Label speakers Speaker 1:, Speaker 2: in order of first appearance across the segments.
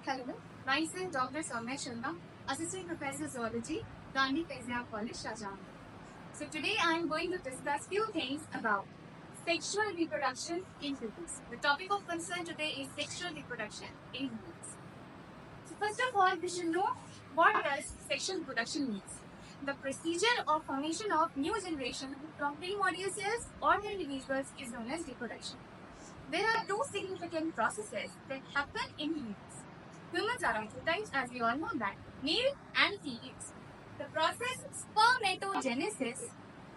Speaker 1: Hello, myself Dr. Soumya Sharma, Assistant Professor Zoology, Gandhi Faisal College, Shahjahan. So today I am going to discuss few things about sexual reproduction in humans. The topic of concern today is sexual reproduction in humans. So first of all, we should know what does sexual reproduction means. The procedure or formation of new generation from primordial cells or individuals is known as reproduction. There are two significant processes that happen in humans. Humans are of two types, as we all know that, male and females. The process spermatogenesis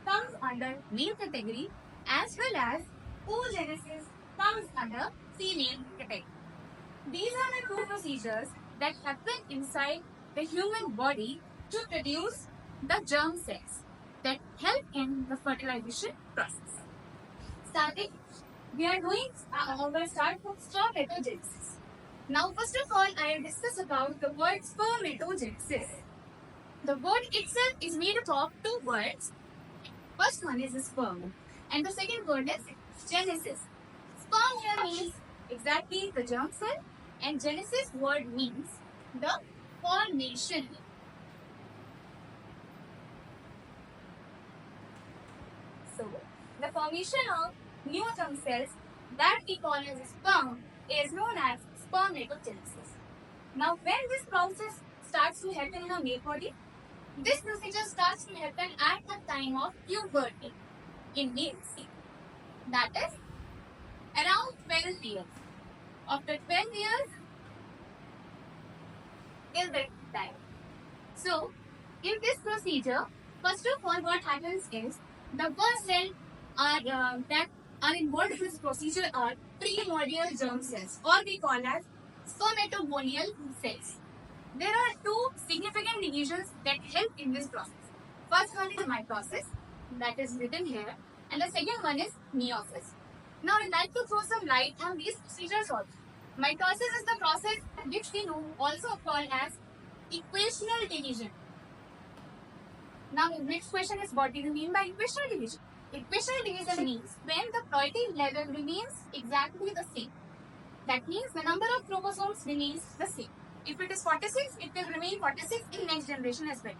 Speaker 1: comes under male category as well as oogenesis comes under female category. These are the two procedures that happen inside the human body to produce the germ cells that help in the fertilization process. Starting, we are doing our start from spermatogenesis. Now, first of all, I will discuss about the word spermatogenesis. The word itself is made up of two words. First one is sperm, and the second word is genesis. Sperm here means exactly the germ cell, and genesis word means the formation. So, the formation of new germ cells that we call as sperm is known as spermatogenesis. Now, when this process starts to happen in a male body, this procedure starts to happen at the time of puberty in males. That is around 12 years. After 12 years, till that time. So, in this procedure, first of all, what happens is the first cell that are involved in this procedure are primordial germ cells, or we call as spermatogonial cells. There are two significant divisions that help in this process. First one is mitosis, that is written here, and the second one is meiosis. Now, I'd like to throw some light on these procedures also. Mitosis is the process which we know also called as equational division. Now, the next question is, what do you mean by equational division? Equational division means when the protein level remains exactly the same. That means the number of chromosomes remains the same. If it is 46, it will remain 46 in next generation as well.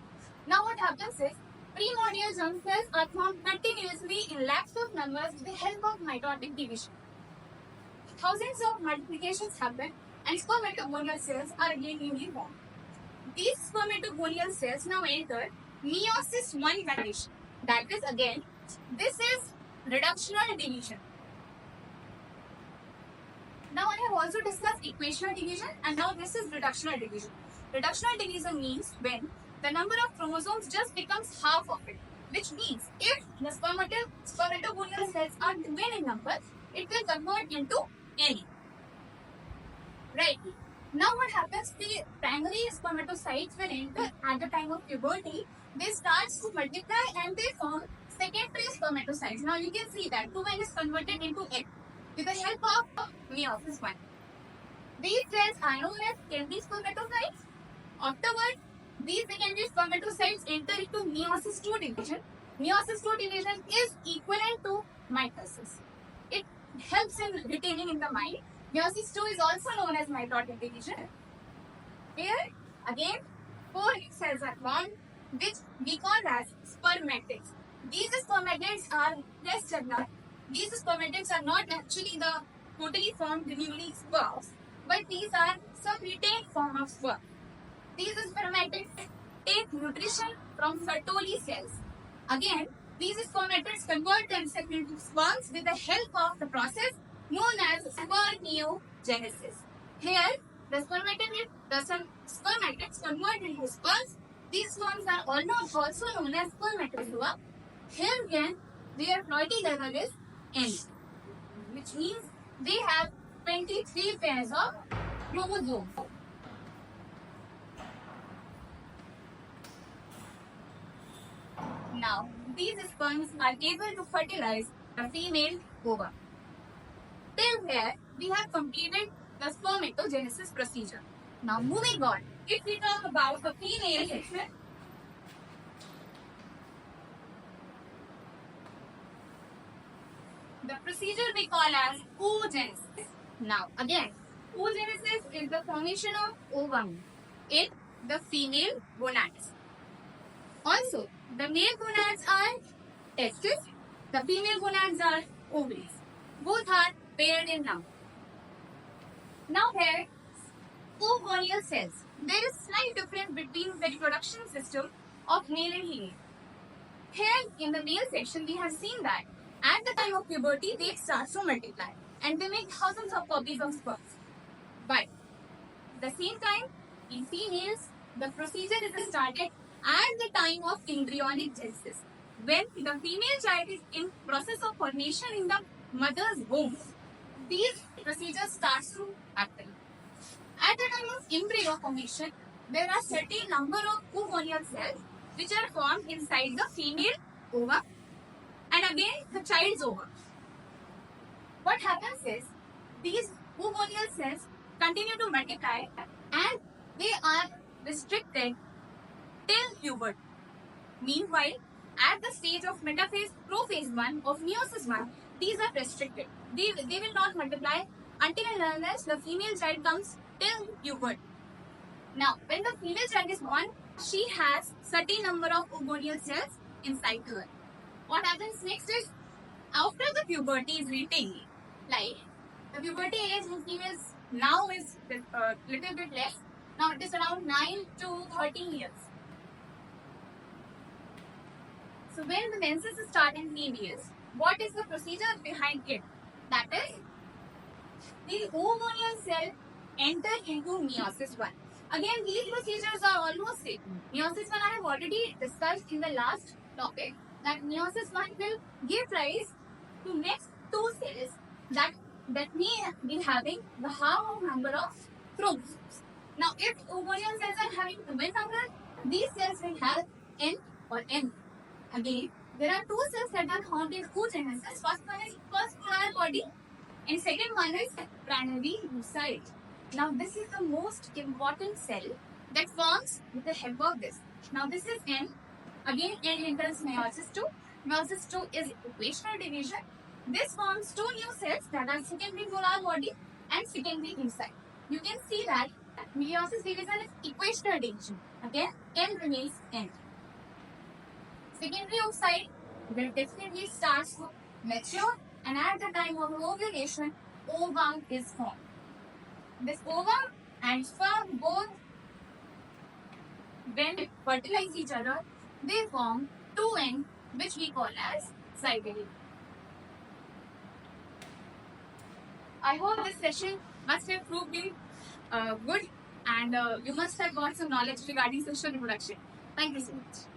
Speaker 1: Now, what happens is primordial germ cells are formed continuously in lakhs of numbers with the help of mitotic division. Thousands of multiplications happen, and spermatogonial cells are again newly formed. These spermatogonial cells now enter meiosis 1 condition. That is again, this is reductional division. Now I have also discussed equational division, and now this is reductional division. Reductional division means when the number of chromosomes just becomes half of it, which means if the spermatogonial cells are 12 in number, it will convert into any. Right. Now what happens, the primary spermatocytes will enter at the time of puberty. They start to multiply and they form secondary spermatocytes. Now you can see that 2n is converted into egg with the help of meiosis 1. These cells are known as secondary spermatocytes. Afterwards, these secondary spermatocytes enter into meiosis 2 division. Meiosis 2 division is equivalent to mitosis. It helps in retaining in the mind. Meiosis 2 is also known as mitotic division. Here, again, 4 cells are formed, which we call as spermatids. These spermatids are less developed. These spermatids are not actually the totally formed newly sperms, but these are some retained form of sperm. These spermatids take nutrition from Sertoli cells. Again, these spermatids convert themselves into sperms with the help of the process known as spermiogenesis. Here, the spermatids convert into sperms. These sperms are also known as spermatozoa. Here again, their ploidy level is N, which means they have 23 pairs of chromosomes. Now, these sperms are able to fertilize the female ova. Till here, we have completed the spermatogenesis procedure. Now, moving on, if we talk about the female section, the procedure we call as oogenesis. Now, again, Oogenesis is the formation of ovum in the female gonads. Also, the male gonads are testes, the female gonads are ovaries. Both are paired in number. Now here, oogonial cells. There is slight difference between the reproduction system of male and female. Here in the male section, we have seen that at the time of puberty, they start to multiply and they make thousands of copies of sperms. But at the same time, in females, the procedure is started at the time of embryonic genesis. When the female child is in process of formation in the mother's womb, these procedures start to happen. At the time of embryo formation, there are certain number of oogonial cells which are formed inside the female ovum and again the child's ovum. What happens is these oogonial cells continue to multiply and they are restricted till puberty. Meanwhile, at the stage of metaphase, prophase 1 of meiosis 1, these are restricted. They will not multiply until and unless the female child comes till puberty. Now, when the female child is born, she has certain number of oogonial cells inside her. What happens next is, after the puberty is reaching, like the puberty age in females now is little bit less. Now it is around 9 to 13 years. So when the menses start in females, what is the procedure behind it? That is, the oogonial cell enter into meiosis 1. Again, these procedures are almost same. Meiosis 1 I have already discussed in the last topic that meiosis 1 will give rise to next two cells that may be having the half number of chromosomes. Now, if oogonial cells are having even number, these cells will have N or M. Again, there are two cells that are found in oogenesis. First one is first polar body and second one is primary oocyte. Now, this is the most important cell that forms with the help of this. Now, this is N. Again, N enters meiosis 2. Meiosis 2 is equational division. This forms two new cells that are secondary polar body and secondary oocyte. You can see that meiosis division is equational division. Again, N remains N. Secondary oocyte will definitely start to mature and at the time of ovulation, ovum is formed. This ovum and sperm both, when they fertilize each other, they form 2N, which we call as zygote. I hope this session must have proved you good and you must have got some knowledge regarding sexual reproduction. Thank you so much.